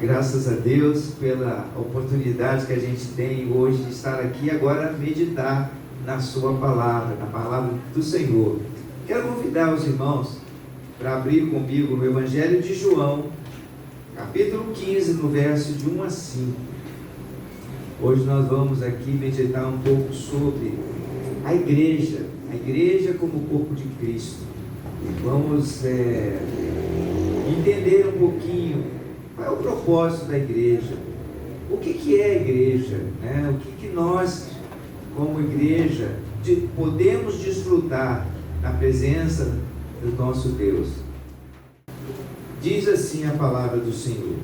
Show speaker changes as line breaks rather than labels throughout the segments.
Graças a Deus pela oportunidade que a gente tem hoje de estar aqui agora a meditar na sua palavra, na palavra do Senhor. Quero convidar os irmãos para abrir comigo no Evangelho de João, capítulo 15, no verso de 1 a 5. Hoje nós vamos aqui meditar um pouco sobre a igreja como o corpo de Cristo. Vamos entender um pouquinho qual é o propósito da igreja, o que é a igreja, né? O que nós, como igreja, podemos desfrutar na presença do nosso Deus. Diz assim a palavra do Senhor: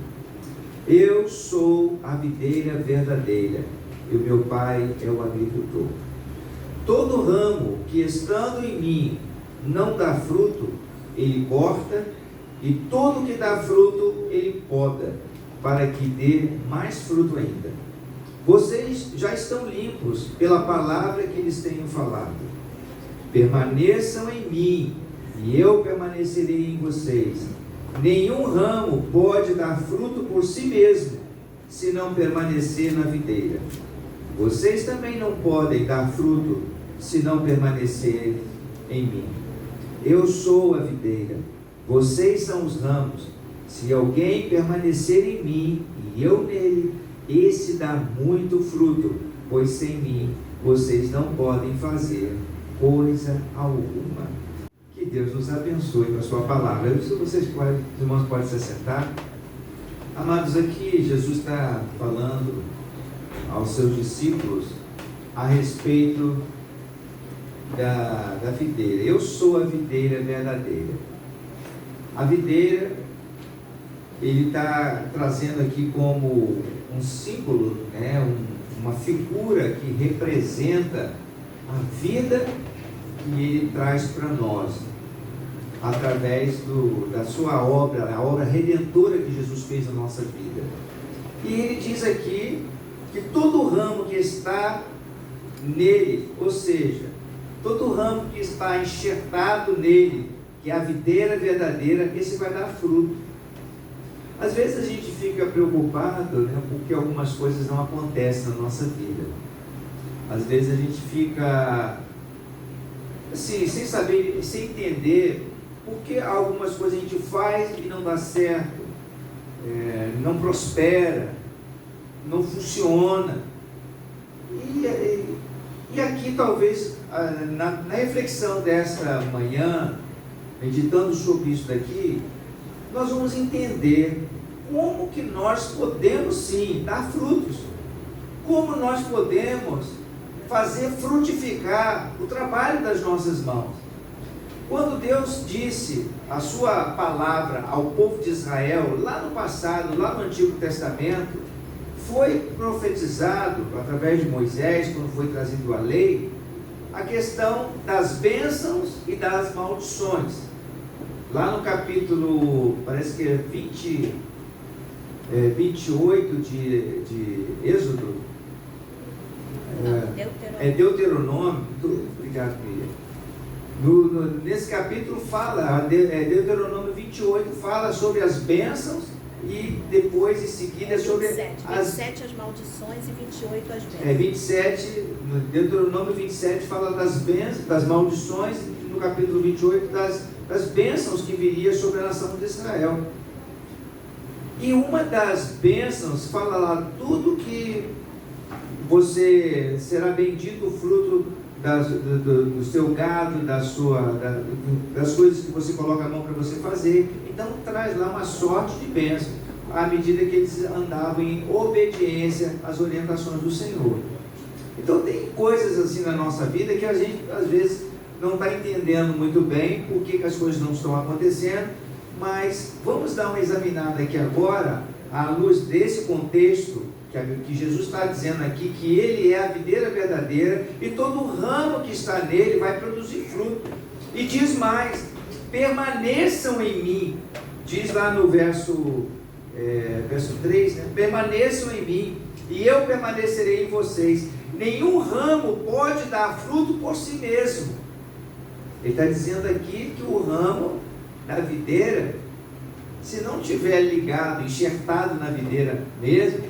eu sou a videira verdadeira e o meu Pai é o agricultor. Todo ramo que estando em mim não dá fruto, ele corta, e todo que dá fruto, ele poda, para que dê mais fruto ainda. Vocês já estão limpos pela palavra que lhes tenho falado. Permaneçam em mim, e eu permanecerei em vocês. Nenhum ramo pode dar fruto por si mesmo, se não permanecer na videira. Vocês também não podem dar fruto, se não permanecerem em mim. Eu sou a videira, vocês são os ramos. Se alguém permanecer em mim e eu nele, esse dá muito fruto, pois sem mim vocês não podem fazer coisa alguma. Que Deus nos abençoe com a sua palavra. Se vocês podem, os irmãos podem se assentar. Amados, aqui Jesus está falando aos seus discípulos a respeito da videira. Eu sou a videira verdadeira. A videira, ele está trazendo aqui como um símbolo, né? Uma figura que representa a vida que ele traz para nós, através da sua obra, a obra redentora que Jesus fez na nossa vida. E ele diz aqui que todo ramo que está nele, ou seja, todo ramo que está enxertado nele, que é a videira verdadeira, esse vai dar fruto. Às vezes a gente fica preocupado, né, porque algumas coisas não acontecem na nossa vida. Às vezes a gente fica assim, sem saber, sem entender por que algumas coisas a gente faz e não dá certo, não prospera, não funciona. E aqui talvez, na reflexão desta manhã, meditando sobre isso daqui, nós vamos entender como que nós podemos sim dar frutos, como nós podemos fazer frutificar o trabalho das nossas mãos. Quando Deus disse a sua palavra ao povo de Israel, lá no passado, lá no Antigo Testamento, foi profetizado através de Moisés, quando foi trazido a lei, a questão das bênçãos e das maldições. Lá no capítulo, parece que é 28 de Êxodo, Deuteronômio, obrigado, Miriam. Nesse capítulo fala, Deuteronômio 28 fala sobre as bênçãos e depois em seguida sobre
27 as maldições e 28 as bênçãos.
Deuteronômio 27 fala das bênçãos, das maldições, e no capítulo 28 das bênçãos que viria sobre a nação de Israel. E uma das bênçãos fala lá, tudo que você será bendito o fruto do seu gado, das coisas que você coloca a mão para você fazer. Então traz lá uma sorte de bênção, à medida que eles andavam em obediência às orientações do Senhor. Então tem coisas assim na nossa vida que a gente às vezes não está entendendo muito bem por que as coisas não estão acontecendo, mas vamos dar uma examinada aqui agora, à luz desse contexto, que Jesus está dizendo aqui, que Ele é a videira verdadeira, e todo ramo que está nele vai produzir fruto. E diz mais, permaneçam em mim, diz lá no verso 3, né? Permaneçam em mim, e eu permanecerei em vocês. Nenhum ramo pode dar fruto por si mesmo. Ele está dizendo aqui que o ramo da videira, se não tiver ligado, enxertado na videira mesmo,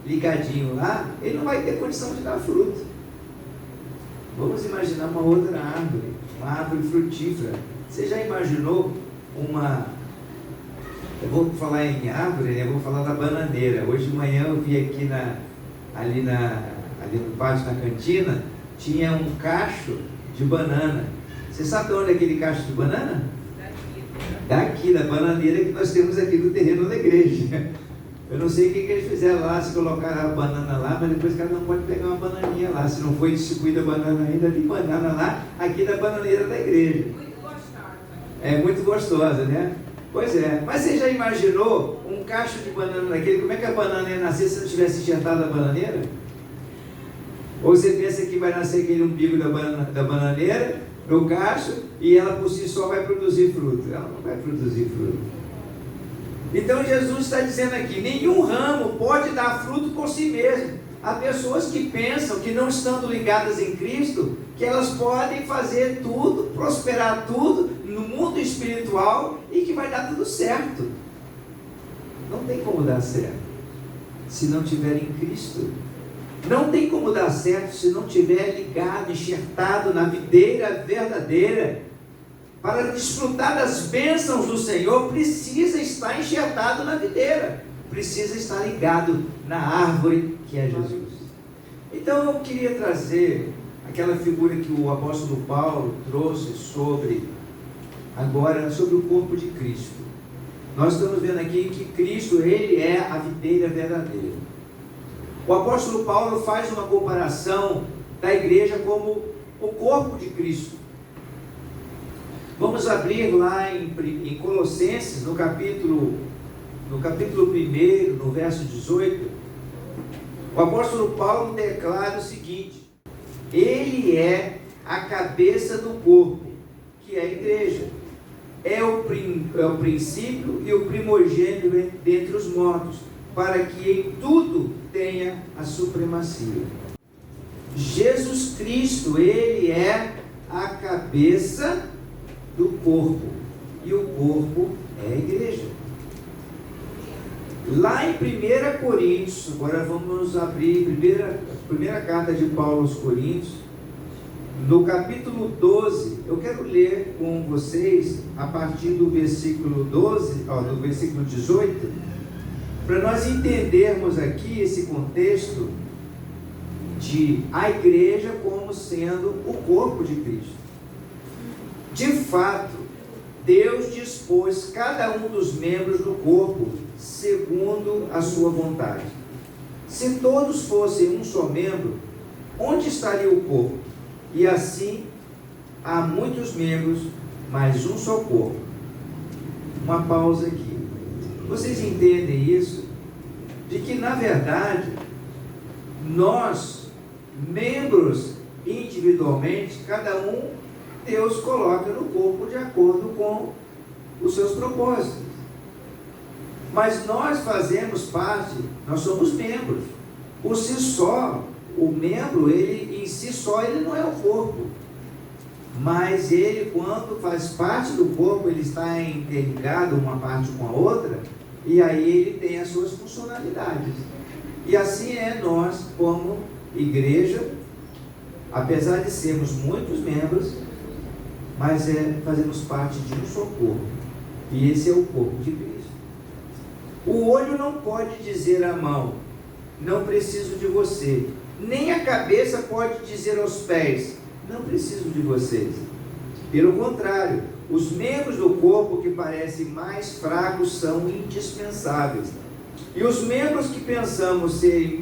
ligadinho lá, ele não vai ter condição de dar fruto. Vamos imaginar uma outra árvore, uma árvore frutífera. Você já imaginou eu vou falar em árvore, né? Eu vou falar da bananeira. Hoje de manhã eu vi aqui ali no pátio, na cantina, tinha um cacho de banana. Você sabe de onde é aquele cacho de banana? Daqui, da bananeira que nós temos aqui no terreno da igreja. Eu não sei o que eles fizeram lá, se colocaram a banana lá, mas depois cada um pode pegar uma bananinha lá. Se não foi distribuída a banana ainda, tem banana lá, aqui da bananeira da igreja.
Muito gostosa.
É muito gostosa, né? Pois é. Mas você já imaginou um cacho de banana daquele? Como é que a banana ia nascer se não tivesse enxertado a bananeira? Ou você pensa que vai nascer aquele umbigo da bananeira, no cacho, e ela por si só vai produzir fruto? Ela não vai produzir fruto. Então Jesus está dizendo aqui, nenhum ramo pode dar fruto por si mesmo. Há pessoas que pensam que não estando ligadas em Cristo, que elas podem fazer tudo, prosperar tudo no mundo espiritual e que vai dar tudo certo. Não tem como dar certo se não tiver em Cristo. Não tem como dar certo se não tiver ligado, enxertado na videira verdadeira. Para desfrutar das bênçãos do Senhor, precisa estar enxertado na videira, precisa estar ligado na árvore que é Jesus. Então eu queria trazer aquela figura que o apóstolo Paulo trouxe sobre o corpo de Cristo. Nós estamos vendo aqui que Cristo, ele é a videira verdadeira. O apóstolo Paulo faz uma comparação da igreja como o corpo de Cristo. Vamos abrir lá em Colossenses, no capítulo 1, no verso 18. O apóstolo Paulo declara o seguinte: ele é a cabeça do corpo, que é a igreja. É o princípio e o primogênito dentre os mortos, para que em tudo tenha a supremacia. Jesus Cristo, ele é a cabeça do corpo, e o corpo é a igreja. Lá em 1 Coríntios, agora vamos abrir primeira carta de Paulo aos Coríntios, no capítulo 12, eu quero ler com vocês a partir do versículo 18, para nós entendermos aqui esse contexto de a igreja como sendo o corpo de Cristo. De fato, Deus dispôs cada um dos membros do corpo segundo a sua vontade. Se todos fossem um só membro, onde estaria o corpo? E assim, há muitos membros, mas um só corpo. Uma pausa aqui. Vocês entendem isso? De que, na verdade, nós, membros individualmente, cada um, Deus coloca no corpo de acordo com os seus propósitos. Mas nós fazemos parte, nós somos membros. Por si só, o membro, ele em si só, ele não é o corpo. Mas ele, quando faz parte do corpo, ele está interligado uma parte com a outra, e aí ele tem as suas funcionalidades. E assim é nós, como igreja, apesar de sermos muitos membros, mas fazemos parte de um só corpo. E esse é o corpo de Cristo. O olho não pode dizer à mão: não preciso de você. Nem a cabeça pode dizer aos pés: não preciso de vocês. Pelo contrário, os membros do corpo que parecem mais fracos são indispensáveis. E os membros que pensamos serem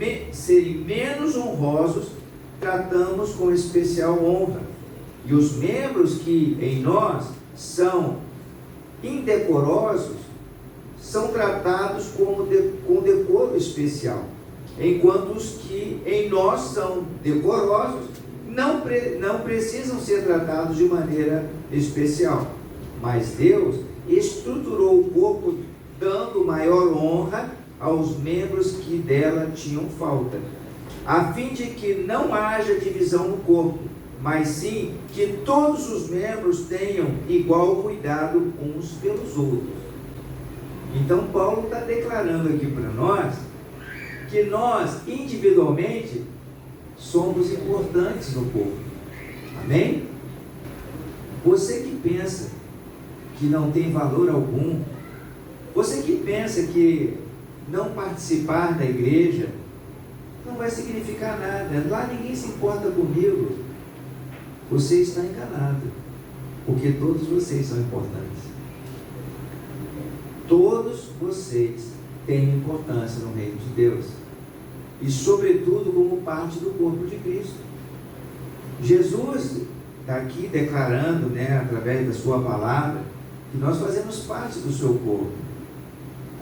menos honrosos, tratamos com especial honra. E os membros que em nós são indecorosos, são tratados com decoro especial. Enquanto os que em nós são decorosos, não precisam ser tratados de maneira especial. Mas Deus estruturou o corpo dando maior honra aos membros que dela tinham falta, a fim de que não haja divisão no corpo, mas sim que todos os membros tenham igual cuidado uns pelos outros. Então Paulo está declarando aqui para nós que nós individualmente somos importantes no corpo. Amém? Você que pensa que não tem valor algum, você que pensa que não participar da igreja não vai significar nada, lá ninguém se importa comigo, você está enganado, porque todos vocês são importantes. Todos vocês têm importância no reino de Deus, e sobretudo como parte do corpo de Cristo. Jesus está aqui declarando, através da sua palavra, que nós fazemos parte do seu corpo.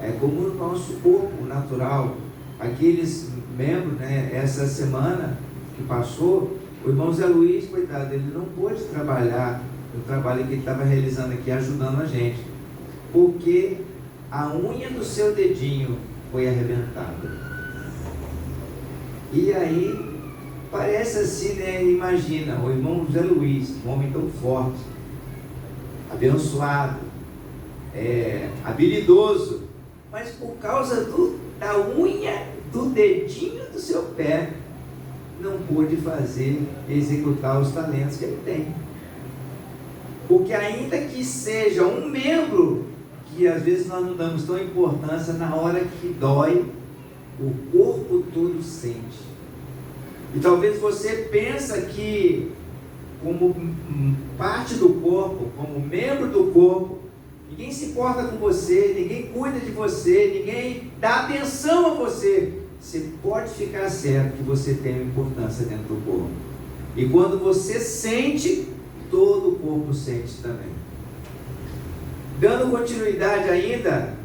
É como o nosso corpo natural. Aqueles membros, essa semana que passou, o irmão Zé Luiz, coitado, ele não pôde trabalhar no trabalho que ele estava realizando aqui, ajudando a gente, porque a unha do seu dedinho foi arrebentada. E aí, parece assim, imagina, o irmão Zé Luiz, um homem tão forte, abençoado, habilidoso, mas por causa da unha do dedinho do seu pé, não pôde executar os talentos que ele tem. Porque ainda que seja um membro, que às vezes nós não damos tão importância, na hora que dói, o corpo todo sente. E talvez você pensa que, como parte do corpo, como membro do corpo, ninguém se importa com você, ninguém cuida de você, ninguém dá atenção a você. Você pode ficar certo que você tem uma importância dentro do corpo. E quando você sente, todo o corpo sente também. Dando continuidade ainda,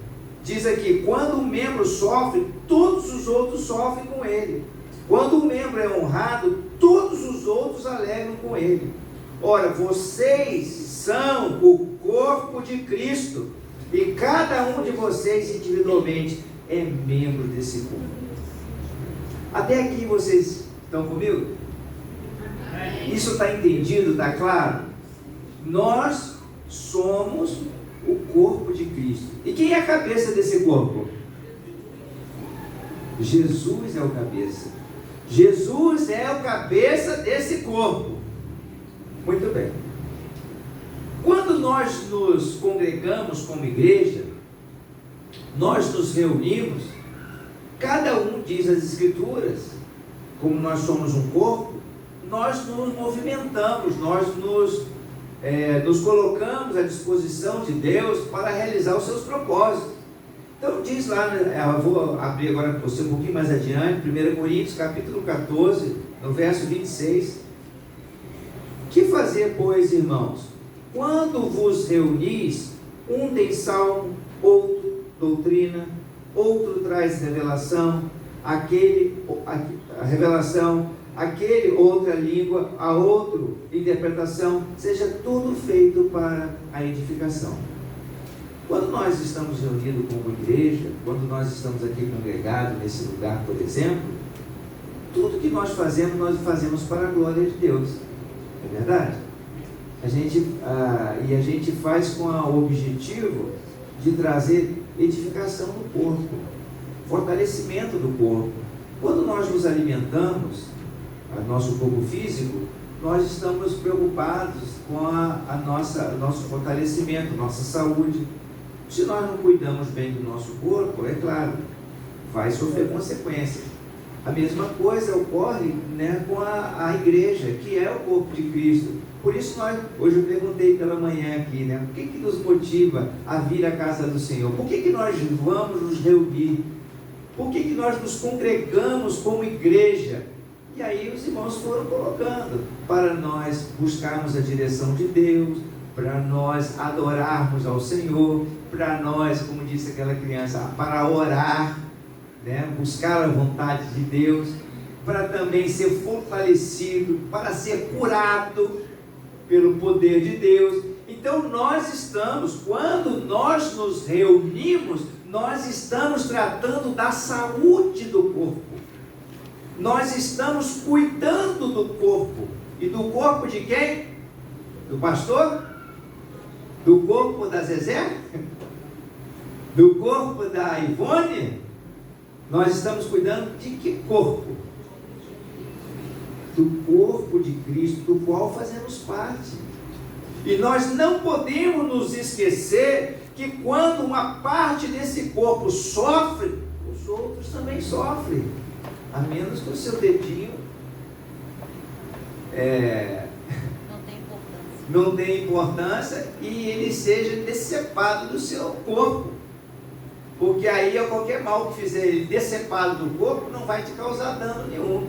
diz aqui, quando um membro sofre, todos os outros sofrem com ele. Quando um membro é honrado, todos os outros alegram com ele. Ora, vocês são o corpo de Cristo, e cada um de vocês individualmente é membro desse corpo. Até aqui vocês estão comigo? Isso está entendido? Está claro? Nós somos o corpo de Cristo. E quem é a cabeça desse corpo? Jesus é o cabeça. Jesus é o cabeça desse corpo. Muito bem. Quando nós nos congregamos como igreja, nós nos reunimos, cada um diz as Escrituras, como nós somos um corpo, nós nos movimentamos, nós nos colocamos à disposição de Deus para realizar os seus propósitos. Então diz lá, eu vou abrir agora para você um pouquinho mais adiante, 1 Coríntios capítulo 14, no verso 26. Que fazer, pois, irmãos? Quando vos reunis, um tem salmo, outro doutrina, outro traz revelação, aquele outra língua, a outro interpretação, seja tudo feito para a edificação. Quando nós estamos reunidos como igreja, quando nós estamos aqui congregados nesse lugar, por exemplo, tudo que nós fazemos para a glória de Deus. É verdade? A gente faz com o objetivo de trazer edificação no corpo, fortalecimento do corpo. Quando nós nos alimentamos, nosso corpo físico, nós estamos preocupados com nosso fortalecimento, nossa saúde. Se nós não cuidamos bem do nosso corpo, é claro, vai sofrer consequências. A mesma coisa ocorre com a igreja, que é o corpo de Cristo. Por isso hoje eu perguntei pela manhã aqui, o que nos motiva a vir à casa do Senhor? Por que nós vamos nos reunir? Por que nós nos congregamos como igreja? E aí os irmãos foram colocando, para nós buscarmos a direção de Deus, para nós adorarmos ao Senhor, para nós, como disse aquela criança, para orar, buscar a vontade de Deus, para também ser fortalecido, para ser curado pelo poder de Deus. Então quando nós nos reunimos, nós estamos tratando da saúde do corpo, nós estamos cuidando do corpo. E do corpo de quem? Do pastor? Do corpo da Zezé? do corpo da Ivone, nós estamos cuidando de que corpo? Do corpo de Cristo, do qual fazemos parte. E nós não podemos nos esquecer que quando uma parte desse corpo sofre, os outros também sofrem, a menos que o seu dedinho não tenha importância e ele seja decepado do seu corpo, porque aí qualquer mal que fizer ele decepado do corpo não vai te causar dano nenhum.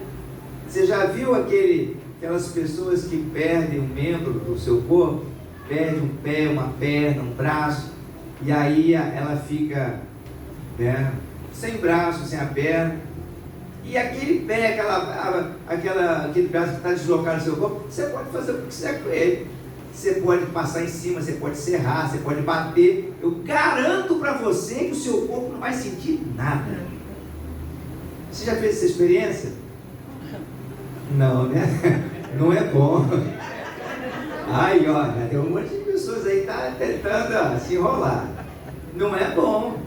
Você já viu aquelas pessoas que perdem um membro do seu corpo, perde um pé, uma perna, um braço, e aí ela fica, né, sem braço, sem a perna, e aquele pé, aquele braço que está deslocado no seu corpo, você pode fazer o que quiser com ele. Você pode passar em cima, você pode serrar, você pode bater. Eu garanto para você que o seu corpo não vai sentir nada. Você já fez essa experiência? Não, né? Não é bom. Aí, olha, tem um monte de pessoas aí que tá tentando se enrolar. Não é bom.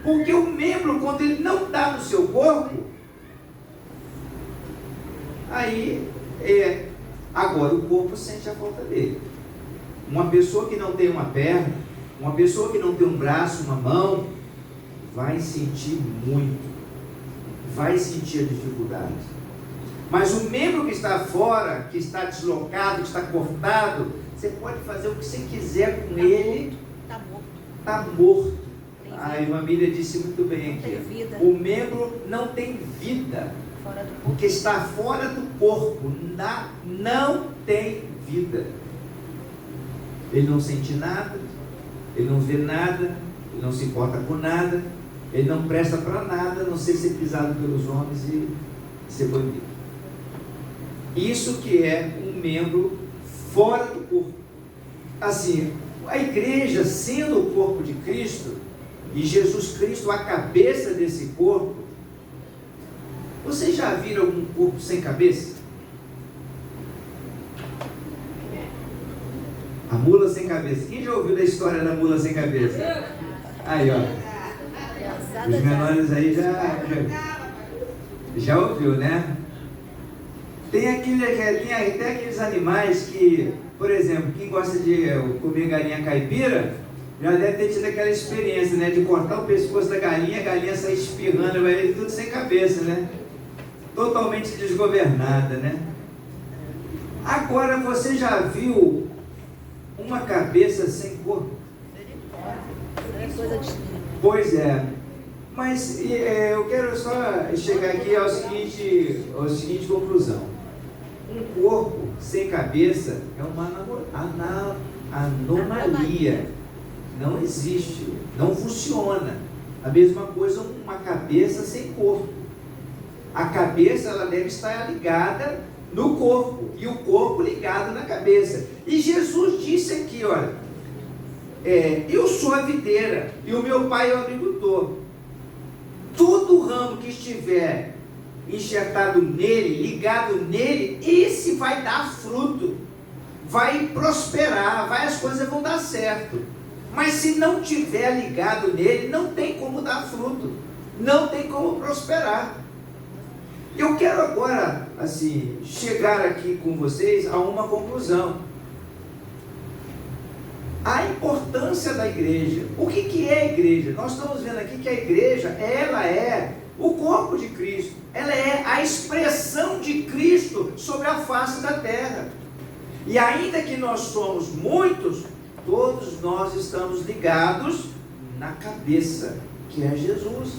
Porque o membro, quando ele não está no seu corpo, aí agora o corpo sente a falta dele. Uma pessoa que não tem uma perna, uma pessoa que não tem um braço, uma mão, vai sentir muito, vai sentir a dificuldade. Mas o membro que está fora, que está deslocado, que está cortado, você pode fazer o que você quiser com ele. Está morto. A irmã Miriam disse muito bem aqui. O membro não tem vida, porque está fora do corpo, não tem vida. Ele não sente nada, ele não vê nada, ele não se importa com nada, ele não presta para nada, a não ser pisado pelos homens e ser bandido. Isso que é um membro fora do corpo. Assim, a igreja sendo o corpo de Cristo, e Jesus Cristo a cabeça desse corpo. Vocês já viram algum corpo sem cabeça? A mula sem cabeça. Quem já ouviu da história da mula sem cabeça? Aí, ó. Os menores aí já ouviu, né? Tem até aqueles animais que, por exemplo, quem gosta de comer galinha caipira, já deve ter tido aquela experiência, né? De cortar o pescoço da galinha, a galinha sair espirrando, vai tudo sem cabeça, né? Totalmente desgovernada, né? Agora, você já viu uma cabeça sem corpo? Pois é. Mas eu quero só chegar aqui à seguinte conclusão. Um corpo sem cabeça é uma anomalia. Não existe, não funciona. A mesma coisa uma cabeça sem corpo. A cabeça ela deve estar ligada no corpo e o corpo ligado na cabeça. E Jesus disse aqui, olha, eu sou a videira e o meu pai é o agricultor. Todo ramo que estiver enxertado nele, ligado nele, esse vai dar fruto, vai prosperar, as coisas vão dar certo. Mas se não tiver ligado nele, não tem como dar fruto, não tem como prosperar. Eu quero agora, assim, chegar aqui com vocês a uma conclusão. A importância da igreja. O que é a igreja? Nós estamos vendo aqui que a igreja, ela é o corpo de Cristo. Ela é a expressão de Cristo sobre a face da terra. E ainda que nós somos muitos, todos nós estamos ligados na cabeça, que é Jesus,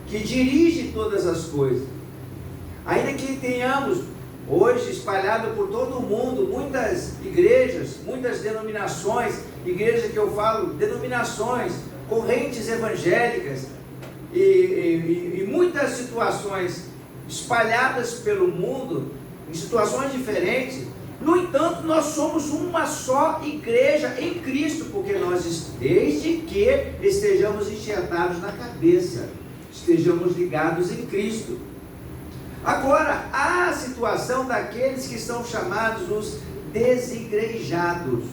que dirige todas as coisas. Ainda que tenhamos hoje espalhado por todo o mundo muitas igrejas, muitas denominações, igrejas que eu falo, denominações, correntes evangélicas e muitas situações espalhadas pelo mundo, em situações diferentes. No entanto, nós somos uma só igreja em Cristo, porque nós, desde que estejamos enxertados na cabeça, estejamos ligados em Cristo. Agora, há a situação daqueles que são chamados os desigrejados,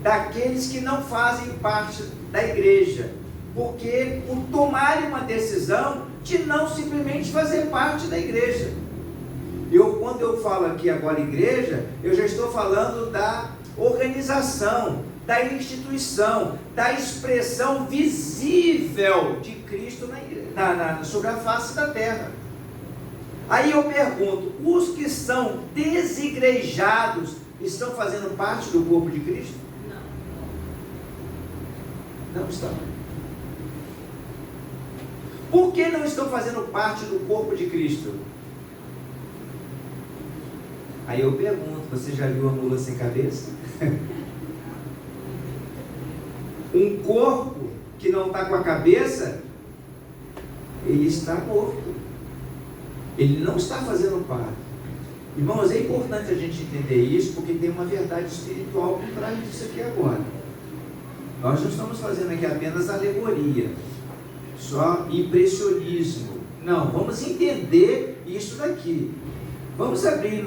daqueles que não fazem parte da igreja. porque por tomarem uma decisão de não simplesmente fazer parte da igreja. Quando eu falo aqui agora igreja, eu já estou falando da organização, da instituição, da expressão visível de Cristo sobre a face da terra. Aí eu pergunto, os que são desigrejados estão fazendo parte do corpo de Cristo? Não estão. Por que não estão fazendo parte do corpo de Cristo? Aí eu pergunto, você já viu a mula sem cabeça? Um corpo que não está com a cabeça, ele está morto. Ele não está fazendo parte. Irmãos, é importante a gente entender isso, porque tem uma verdade espiritual por trás disso aqui agora. Nós não estamos fazendo aqui apenas alegoria, só impressionismo. Não, vamos entender isso daqui. Vamos abrir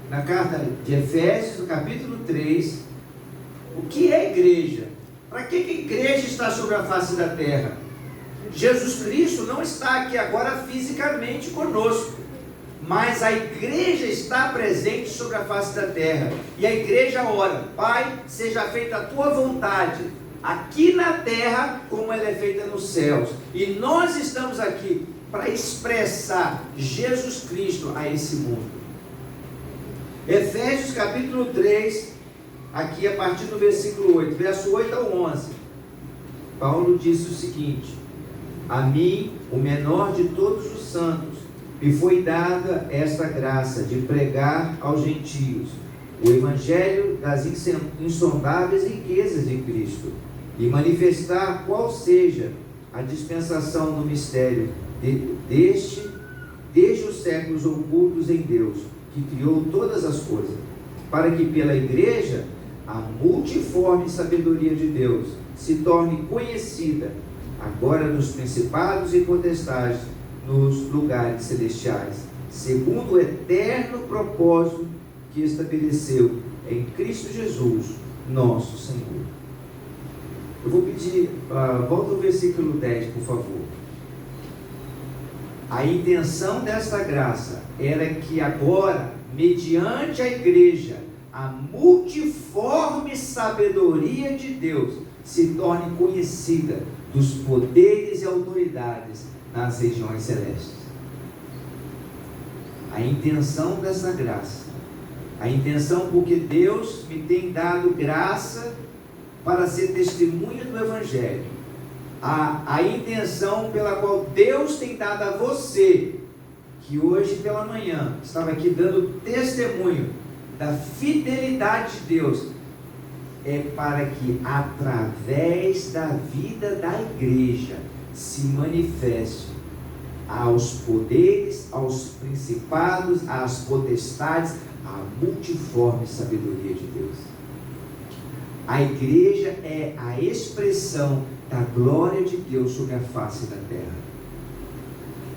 na carta de Efésios, no capítulo 3, o que é igreja? Para que a igreja está sobre a face da terra? Jesus Cristo não está aqui agora fisicamente conosco, mas a igreja está presente sobre a face da terra, e a igreja ora: Pai, seja feita a tua vontade, aqui na terra como ela é feita nos céus. E nós estamos aqui para expressar Jesus Cristo a esse mundo. Efésios capítulo 3, aqui a partir do versículo 8, verso 8 ao 11, Paulo disse o seguinte: a mim, o menor de todos os santos, me foi dada esta graça de pregar aos gentios o evangelho das insondáveis riquezas de Cristo, e manifestar qual seja a dispensação do mistério desde os séculos ocultos em Deus, que criou todas as coisas, para que pela igreja a multiforme sabedoria de Deus se torne conhecida agora nos principados e potestades, nos lugares celestiais, segundo o eterno propósito que estabeleceu em Cristo Jesus, nosso Senhor. Eu vou pedir, volta ao versículo 10, por favor. A intenção desta graça era que agora, mediante a igreja, a multiforme sabedoria de Deus se torne conhecida dos poderes e autoridades nas regiões celestes. A intenção dessa graça, a intenção porque Deus me tem dado graça para ser testemunha do Evangelho, a intenção pela qual Deus tem dado a você, que hoje pela manhã estava aqui dando testemunho da fidelidade de Deus, é para que através da vida da igreja se manifeste aos poderes, aos principados, às potestades, a multiforme sabedoria de Deus. A igreja é a expressão da glória de Deus sobre a face da terra.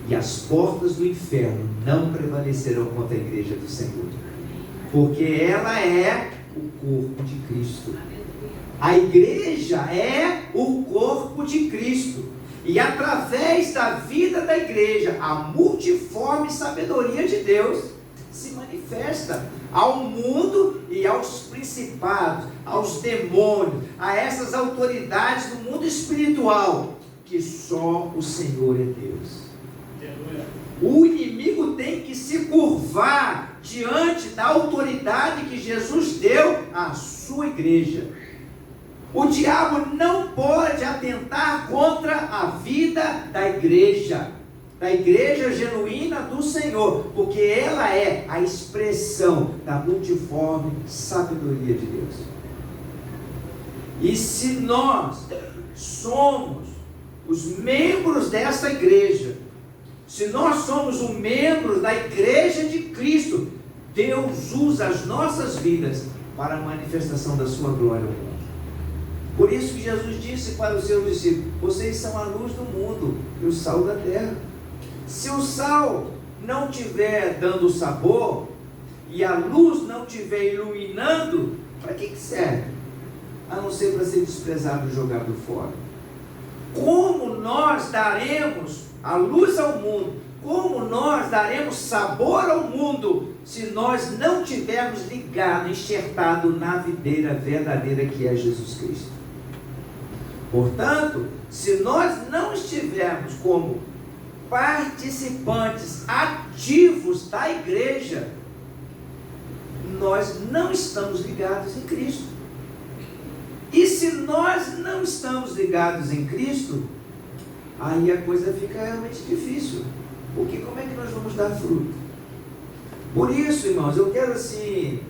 E as portas do inferno não prevalecerão contra a igreja do Senhor, porque ela é o corpo de Cristo. A igreja é o corpo de Cristo, e através da vida da igreja, a multiforme sabedoria de Deus se manifesta ao mundo e aos principados, aos demônios, a essas autoridades do mundo espiritual, que só o Senhor é Deus. O inimigo tem que se curvar diante da autoridade que Jesus deu à sua igreja. O diabo não pode atentar contra a vida da igreja genuína do Senhor, porque ela é a expressão da multiforme sabedoria de Deus. E se nós somos os membros dessa igreja, se nós somos um membro da igreja de Cristo, Deus usa as nossas vidas para a manifestação da sua glória ao mundo. Por isso que Jesus disse para os seus discípulos: vocês são a luz do mundo e o sal da terra. Se o sal não estiver dando sabor e a luz não estiver iluminando, para que serve? A não ser para ser desprezado e jogado fora. Como nós daremos a luz ao mundo? Como nós daremos sabor ao mundo se nós não tivermos ligado, enxertado na videira verdadeira que é Jesus Cristo? Portanto, se nós não estivermos como participantes ativos da igreja, nós não estamos ligados em Cristo. E se nós não estamos ligados em Cristo, aí a coisa fica realmente difícil. Porque como é que nós vamos dar fruto? Por isso, irmãos, eu quero assim,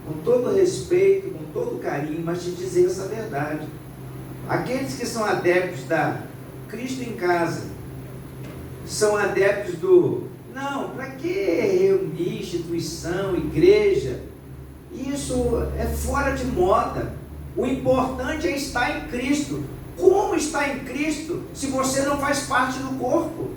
com todo respeito, com todo carinho, mas te dizer essa verdade. Aqueles que são adeptos da Cristo em casa, são adeptos do, não, para que reunir instituição, igreja? Isso é fora de moda. O importante é estar em Cristo. Como estar em Cristo se você não faz parte do corpo?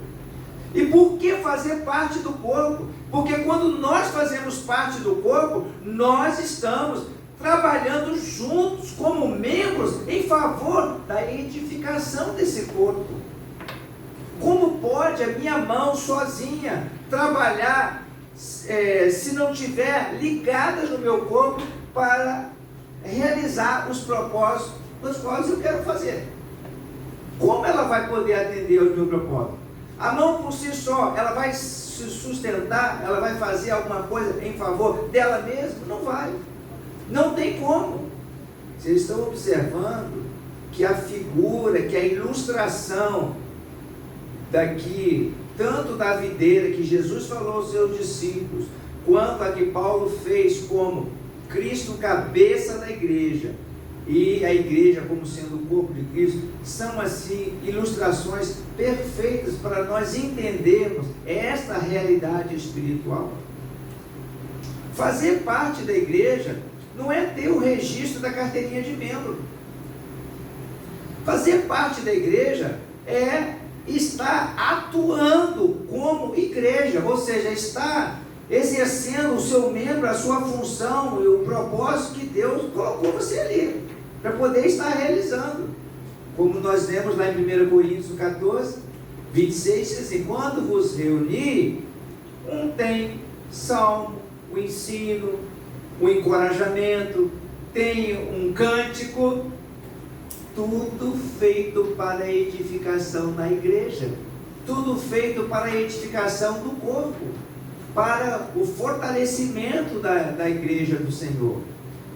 E por que fazer parte do corpo? Porque quando nós fazemos parte do corpo, nós estamos trabalhando juntos como membros em favor da edificação desse corpo. Como pode a minha mão sozinha trabalhar se não estiver ligada no meu corpo para realizar os propósitos dos quais eu quero fazer? Como ela vai poder atender aos meus propósitos? A mão por si só, ela vai se sustentar, ela vai fazer alguma coisa em favor dela mesma? Não vai. Não tem como. Vocês estão observando que a figura, que a ilustração daqui, tanto da videira que Jesus falou aos seus discípulos, quanto a que Paulo fez como Cristo cabeça da igreja, e a igreja como sendo o corpo de Cristo, são assim ilustrações perfeitas para nós entendermos esta realidade espiritual. Fazer parte da igreja não é ter o registro da carteirinha de membro. Fazer parte da igreja é estar atuando como igreja, ou seja, estar exercendo o seu membro, a sua função e o propósito que Deus colocou você ali, para poder estar realizando. Como nós lemos lá em 1 Coríntios 14, 26, diz assim: quando vos reunir, um tem salmo, o ensino, o encorajamento, tem um cântico, tudo feito para a edificação da igreja, tudo feito para a edificação do corpo, para o fortalecimento da igreja do Senhor.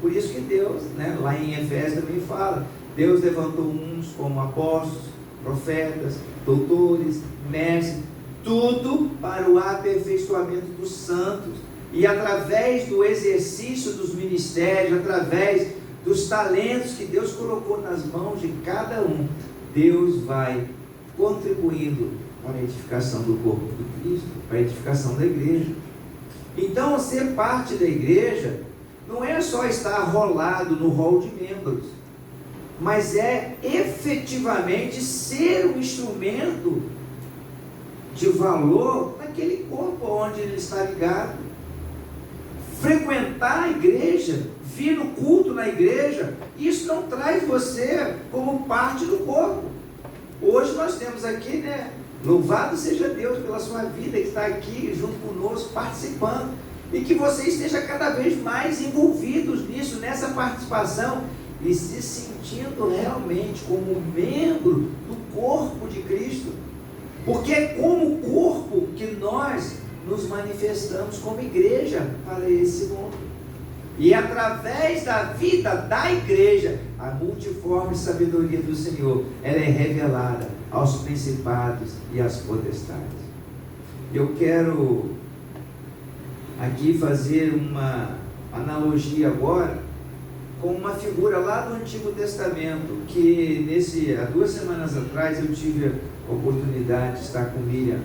Por isso que Deus, lá em Efésios também fala, Deus levantou uns como apóstolos, profetas, doutores, mestres, tudo para o aperfeiçoamento dos santos, e através do exercício dos ministérios, através dos talentos que Deus colocou nas mãos de cada um, Deus vai contribuindo para a edificação do corpo de Cristo, para a edificação da igreja. Então, ser parte da igreja não é só estar rolado no rol de membros, mas é efetivamente ser um instrumento de valor naquele corpo onde ele está ligado. Frequentar a igreja, vir no culto na igreja, isso não traz você como parte do corpo. Hoje nós temos aqui, louvado seja Deus pela sua vida que está aqui junto conosco, participando, e que você esteja cada vez mais envolvidos nisso, nessa participação, e se sentindo realmente como membro do corpo de Cristo, porque é como corpo que nós nos manifestamos como igreja para esse mundo. E através da vida da igreja, a multiforme sabedoria do Senhor, ela é revelada aos principados e às potestades. Eu quero aqui fazer uma analogia agora com uma figura lá do Antigo Testamento, que há 2 semanas atrás eu tive a oportunidade de estar com Miriam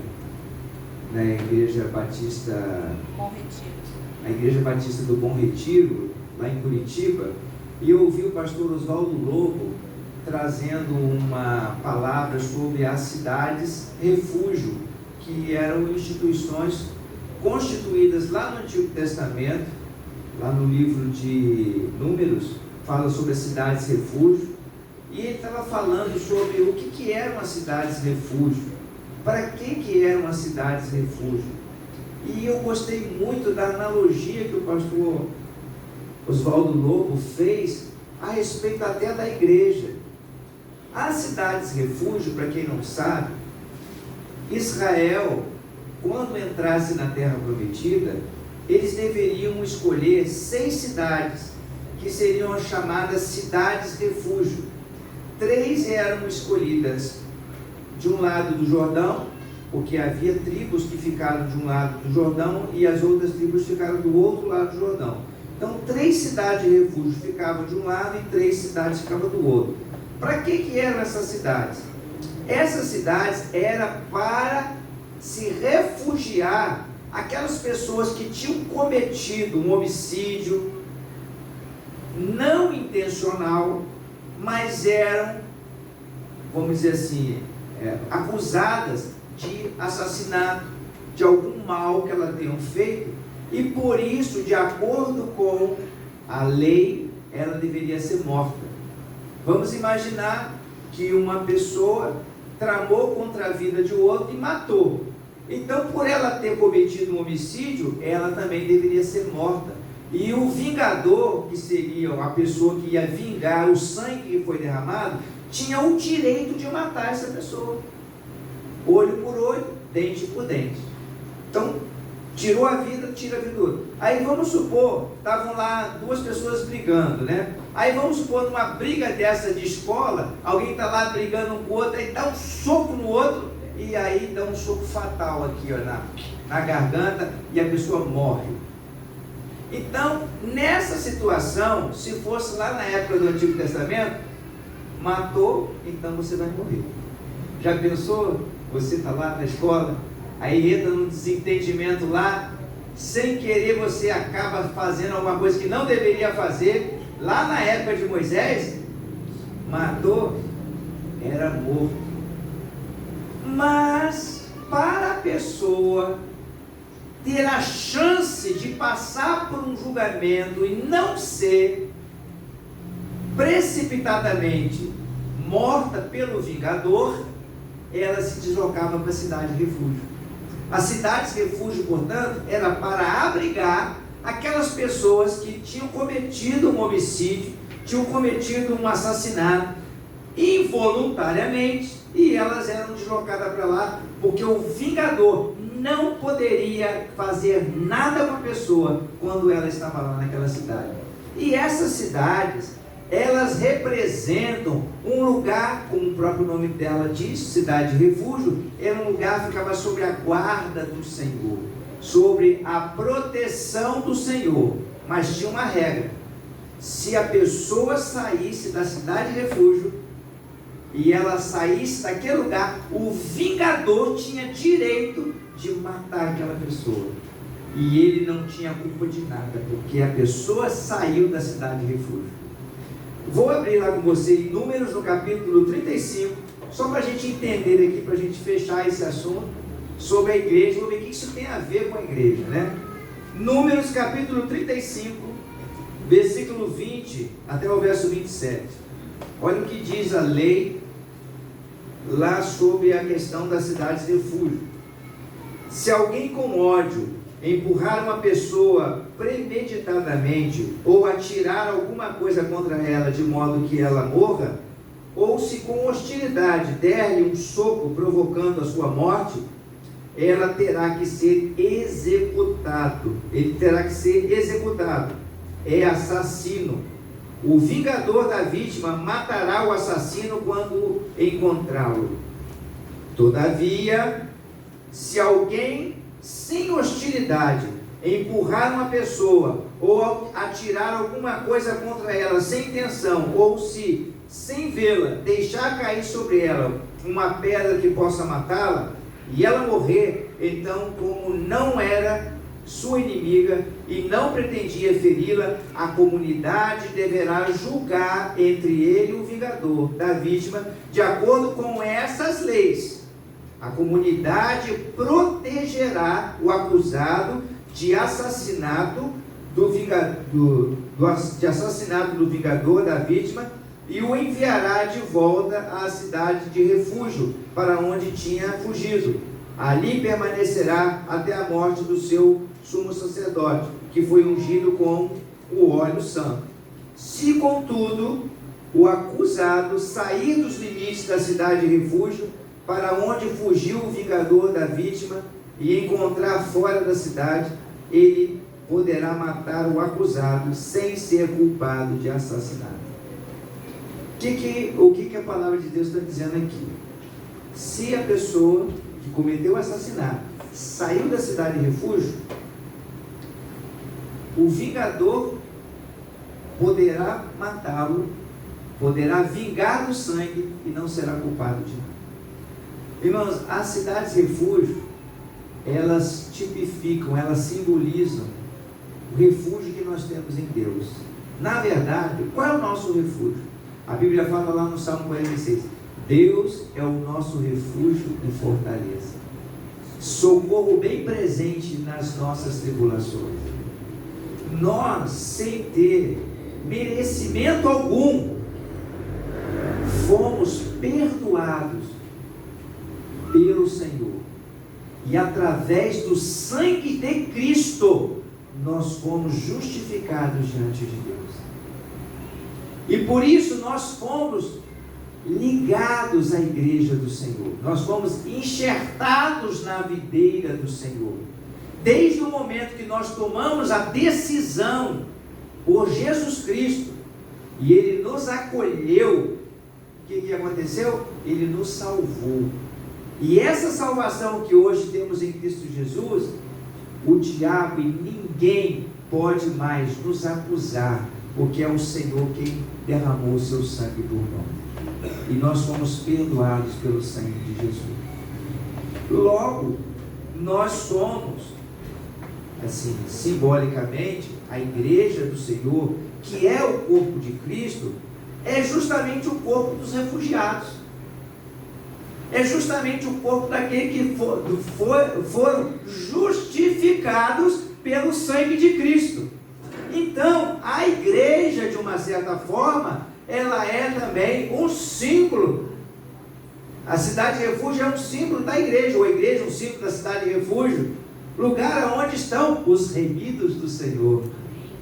na Igreja Batista
Bom Retiro.
A Igreja Batista do Bom Retiro, lá em Curitiba, e eu ouvi o pastor Oswaldo Lobo trazendo uma palavra sobre as cidades refúgio, que eram instituições constituídas lá no Antigo Testamento, lá no livro de Números, fala sobre as cidades refúgio, E ele estava falando sobre o que eram as cidades refúgio, para que eram as cidades refúgio. E eu gostei muito da analogia que o pastor Oswaldo Lobo fez a respeito até da igreja. As cidades refúgio, para quem não sabe, Israel, quando entrasse na terra prometida, eles deveriam escolher 6 cidades, que seriam as chamadas cidades refúgio. 3 eram escolhidas de um lado do Jordão, porque havia tribos que ficaram de um lado do Jordão e as outras tribos ficaram do outro lado do Jordão. Então 3 cidades de refúgio ficavam de um lado e 3 cidades ficavam do outro. Para que eram essas cidades? Essas cidades eram para se refugiar aquelas pessoas que tinham cometido um homicídio não intencional, mas eram, vamos dizer assim, acusadas de assassinato, de algum mal que elas tenham feito, e por isso, de acordo com a lei, ela deveria ser morta. Vamos imaginar que uma pessoa tramou contra a vida de outro e matou. Então, por ela ter cometido um homicídio, ela também deveria ser morta. E o vingador, que seria a pessoa que ia vingar o sangue que foi derramado, tinha o direito de matar essa pessoa. Olho por olho, dente por dente. Então, tirou a vida, tira a vida do outro. Aí vamos supor, estavam lá 2 pessoas brigando, né? Aí vamos supor, numa briga dessa de escola, alguém está lá brigando um com o outro, aí dá um soco no outro, e aí dá um soco fatal aqui, ó, na garganta, e a pessoa morre. Então, nessa situação, se fosse lá na época do Antigo Testamento, matou, então você vai morrer. Já pensou? Você está lá na escola, aí entra num desentendimento lá, sem querer você acaba fazendo alguma coisa que não deveria fazer. Lá na época de Moisés, matou, era morto. Mas, para a pessoa ter a chance de passar por um julgamento e não ser precipitadamente morta pelo vingador, ela se deslocava para a cidade de refúgio. As cidades de refúgio, portanto, era para abrigar aquelas pessoas que tinham cometido um homicídio, tinham cometido um assassinato involuntariamente, e elas eram deslocadas para lá, porque o vingador não poderia fazer nada com a pessoa quando ela estava lá naquela cidade. E essas cidades, elas representam um lugar, como o próprio nome dela diz, cidade de refúgio, era um lugar que ficava sob a guarda do Senhor, sobre a proteção do Senhor. Mas tinha uma regra: se a pessoa saísse da cidade de refúgio e ela saísse daquele lugar, o vingador tinha direito de matar aquela pessoa, e ele não tinha culpa de nada, porque a pessoa saiu da cidade de refúgio. Vou abrir lá com você em Números, no capítulo 35, só para a gente entender aqui, para a gente fechar esse assunto sobre a igreja. Vamos ver o que isso tem a ver com a igreja, né? Números, capítulo 35, versículo 20 até o verso 27. Olha o que diz a lei lá sobre a questão das cidades de refúgio. Se alguém com ódio empurrar uma pessoa premeditadamente, ou atirar alguma coisa contra ela de modo que ela morra, ou se com hostilidade der-lhe um soco provocando a sua morte, ela terá que ser executado. Ele terá que ser executado. É assassino. O vingador da vítima matará o assassino quando encontrá-lo. Todavia, se alguém sem hostilidade empurrar uma pessoa ou atirar alguma coisa contra ela sem intenção, ou se, sem vê-la, deixar cair sobre ela uma pedra que possa matá-la, e ela morrer, então, como não era sua inimiga e não pretendia feri-la, a comunidade deverá julgar entre ele e o vingador da vítima de acordo com essas leis. A comunidade protegerá o acusado de assassinato do vingador da vítima, e o enviará de volta à cidade de refúgio, para onde tinha fugido. Ali permanecerá até a morte do seu sumo sacerdote, que foi ungido com o óleo santo. Se, contudo, o acusado sair dos limites da cidade de refúgio, para onde fugiu o vingador da vítima, e encontrar fora da cidade, ele poderá matar o acusado sem ser culpado de assassinato. O que a palavra de Deus está dizendo aqui? Se a pessoa que cometeu o assassinato saiu da cidade de refúgio, o vingador poderá matá-lo, poderá vingar do sangue e não será culpado de nada. Irmãos, as cidades de refúgio, elas tipificam, elas simbolizam o refúgio que nós temos em Deus. Na verdade, qual é o nosso refúgio? A Bíblia fala lá no Salmo 46, Deus é o nosso refúgio e fortaleza, socorro bem presente nas nossas tribulações. Nós, sem ter merecimento algum, fomos perdoados pelo Senhor, e através do sangue de Cristo nós fomos justificados diante de Deus, e por isso nós fomos ligados à igreja do Senhor, nós fomos enxertados na videira do Senhor, desde o momento que nós tomamos a decisão por Jesus Cristo, e Ele nos acolheu. O que aconteceu? Ele nos salvou. E essa salvação que hoje temos em Cristo Jesus, o diabo e ninguém pode mais nos acusar, porque é o Senhor quem derramou o seu sangue por nós. E nós fomos perdoados pelo sangue de Jesus. Logo, nós somos, assim, simbolicamente, a igreja do Senhor, que é o corpo de Cristo, é justamente o corpo dos refugiados. É justamente o corpo daquele que foram justificados pelo sangue de Cristo. Então, a igreja, de uma certa forma, ela é também um símbolo. A cidade de refúgio é um símbolo da igreja, ou a igreja é um símbolo da cidade de refúgio, lugar onde estão os remidos do Senhor.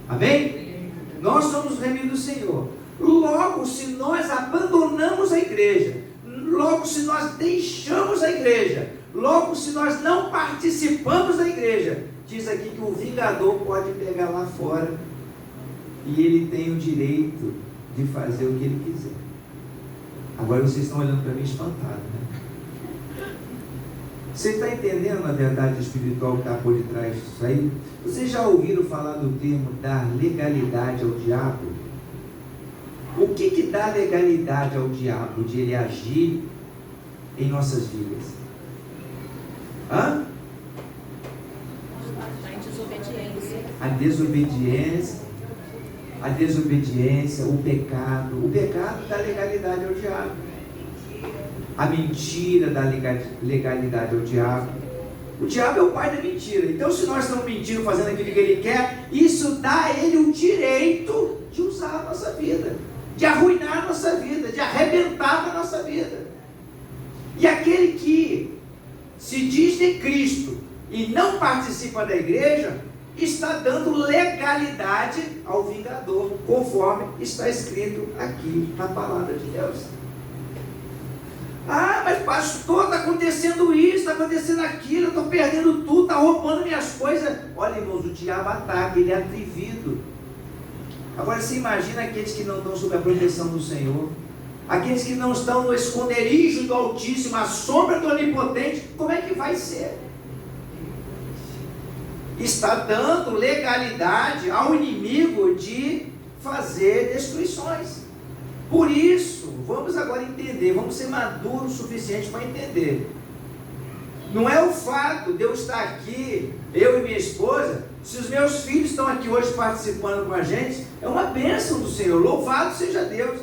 Amém? Nós somos os remidos do Senhor. Logo, se nós abandonamos a igreja, logo se nós deixamos a igreja, logo se nós não participamos da igreja, diz aqui que o vingador pode pegar lá fora, e ele tem o direito de fazer o que ele quiser. Agora vocês estão olhando para mim espantado, né? Você está entendendo a verdade espiritual que está por detrás disso aí? Vocês já ouviram falar do termo dar legalidade ao diabo? O que dá legalidade ao diabo de ele agir em nossas vidas? A desobediência, o pecado. O pecado dá legalidade ao diabo. A mentira dá legalidade ao diabo. O diabo é o pai da mentira. Então, se nós estamos mentindo, fazendo aquilo que ele quer, isso dá a ele o direito de usar a nossa vida, de arruinar a nossa vida, de arrebentar a nossa vida. E aquele que se diz de Cristo e não participa da igreja, está dando legalidade ao vingador, conforme está escrito aqui na palavra de Deus. Mas pastor, está acontecendo isso, está acontecendo aquilo, eu estou perdendo tudo, está roubando minhas coisas. Olha, irmãos, o diabo ataca, ele é atrevido. Agora você imagina aqueles que não estão sob a proteção do Senhor, aqueles que não estão no esconderijo do Altíssimo, à sombra do Onipotente, como é que vai ser? Está dando legalidade ao inimigo de fazer destruições. Por isso, vamos agora entender, vamos ser maduros o suficiente para entender. Não é o fato de eu estar aqui, eu e minha esposa, se os meus filhos estão aqui hoje participando com a gente, é uma bênção do Senhor, louvado seja Deus.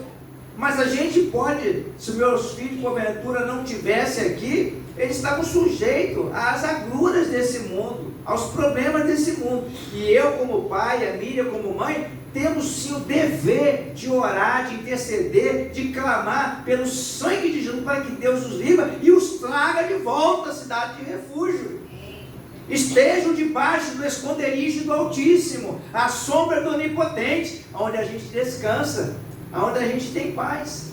Mas a gente pode, se meus filhos porventura não estivessem aqui, eles estavam sujeitos às agruras desse mundo, aos problemas desse mundo. E eu como pai, a Miriam como mãe, temos sim o dever de orar, de interceder, de clamar pelo sangue de Jesus, para que Deus os livre e os traga de volta à cidade de refúgio. Estejam debaixo do esconderijo do Altíssimo, à sombra do Onipotente, onde a gente descansa, onde a gente tem paz.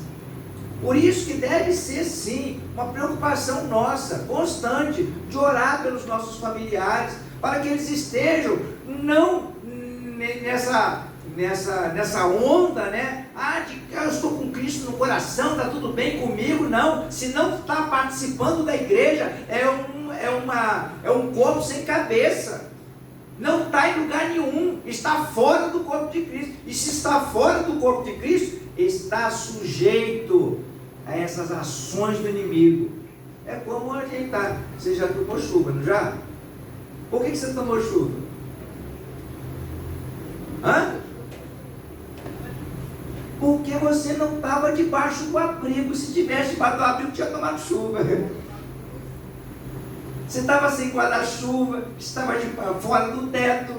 Por isso que deve ser sim uma preocupação nossa, constante, de orar pelos nossos familiares, para que eles estejam não nessa onda, né? De que eu estou com Cristo no coração, está tudo bem comigo. Não, se não está participando da igreja, é um corpo sem cabeça, não está em lugar nenhum, está fora do corpo de Cristo. E se está fora do corpo de Cristo, está sujeito a essas ações do inimigo. É como a gente está. Você já tomou chuva, não já? Por que você tomou chuva? Porque você não estava debaixo do abrigo. Se tivesse debaixo do abrigo, tinha tomado chuva. Você estava sem guarda-chuva, estava fora do teto.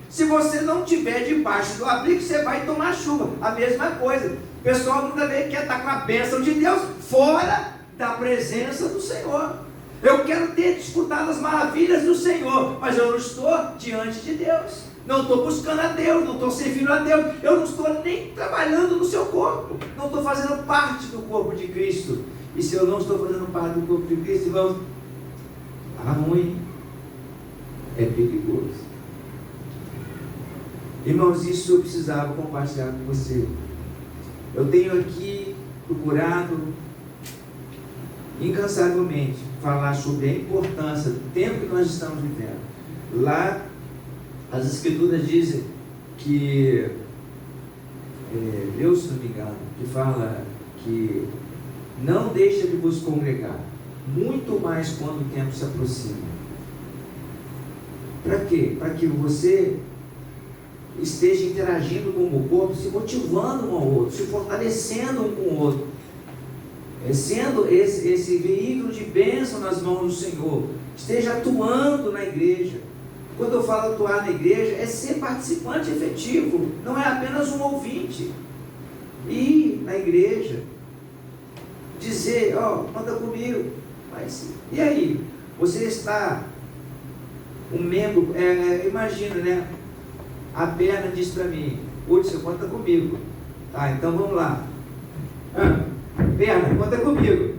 Se você não estiver debaixo do abrigo, você vai tomar chuva. A mesma coisa. O pessoal nunca quer estar com a bênção de Deus fora da presença do Senhor. Eu quero ter disputado as maravilhas do Senhor, mas eu não estou diante de Deus. Não estou buscando a Deus, não estou servindo a Deus. Eu não estou nem trabalhando no seu corpo. Não estou fazendo parte do corpo de Cristo. E se eu não estou fazendo parte do corpo de Cristo, irmãos, tá ruim, é perigoso. Irmãos, isso eu precisava compartilhar com você. Eu tenho aqui procurado incansavelmente falar sobre a importância do tempo que nós estamos vivendo. Lá, as Escrituras dizem que, Deus, se não me engano, que fala que não deixa de vos congregar, muito mais quando o tempo se aproxima. Para quê? Para que você esteja interagindo com o corpo, se motivando um ao outro, se fortalecendo um com o outro, sendo esse veículo de bênção nas mãos do Senhor, esteja atuando na igreja. Quando eu falo atuar na igreja, é ser participante efetivo, não é apenas um ouvinte. Ir na igreja, dizer, conta comigo. Mas, e aí? Você está um membro, imagina, né? A perna diz para mim, Hudson, conta comigo. Tá, então vamos lá. Perna, conta comigo.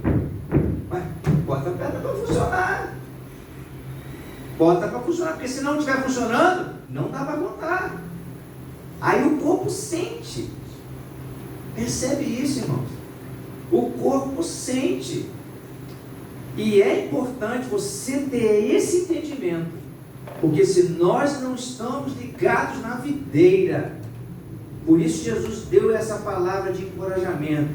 Mas bota a perna para funcionar. Bota para funcionar, porque se não estiver funcionando, não dá para contar. Aí o corpo sente. Percebe isso, irmãos? O corpo sente. E é importante você ter esse entendimento, porque se nós não estamos ligados na videira, por isso Jesus deu essa palavra de encorajamento: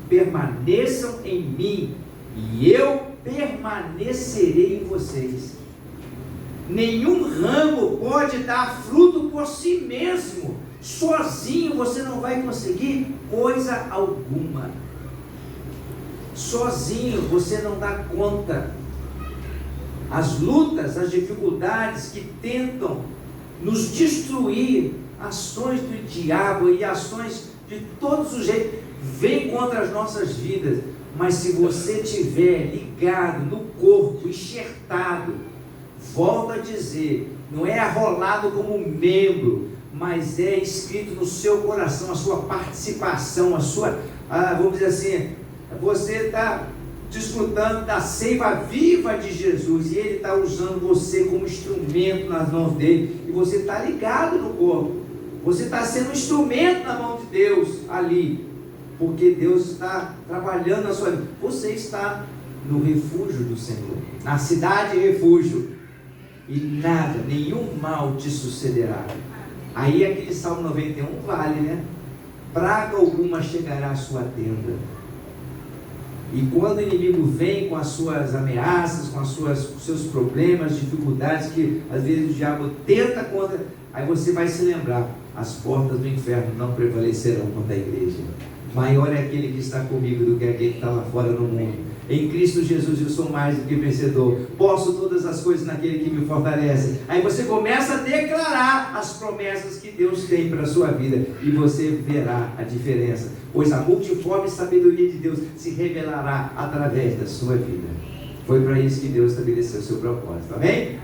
permaneçam em mim e eu permanecerei em vocês. Nenhum ramo pode dar fruto por si mesmo. Sozinho você não vai conseguir coisa alguma. Sozinho você não dá conta. As lutas, as dificuldades que tentam nos destruir, ações do diabo e ações de todos os jeitos, vêm contra as nossas vidas. Mas se você estiver ligado no corpo, enxertado, volto a dizer, não é arrolado como um membro, mas é escrito no seu coração a sua participação, vamos dizer assim, você está desfrutando da seiva viva de Jesus, e Ele está usando você como instrumento nas mãos dele, e você está ligado no corpo, você está sendo um instrumento na mão de Deus ali, porque Deus está trabalhando na sua vida. Você está no refúgio do Senhor, na cidade refúgio, e nada, nenhum mal te sucederá. Aí aquele Salmo 91 vale, né? Praga alguma chegará à sua tenda. E quando o inimigo vem com as suas ameaças, com os seus problemas, dificuldades, que às vezes o diabo tenta contra, aí você vai se lembrar: as portas do inferno não prevalecerão contra a igreja. Maior é aquele que está comigo do que aquele que está lá fora no mundo. Em Cristo Jesus eu sou mais do que vencedor. Posso todas as coisas naquele que me fortalece. Aí você começa a declarar as promessas que Deus tem para a sua vida. E você verá a diferença. Pois a multiforme sabedoria de Deus se revelará através da sua vida. Foi para isso que Deus estabeleceu o seu propósito. Amém?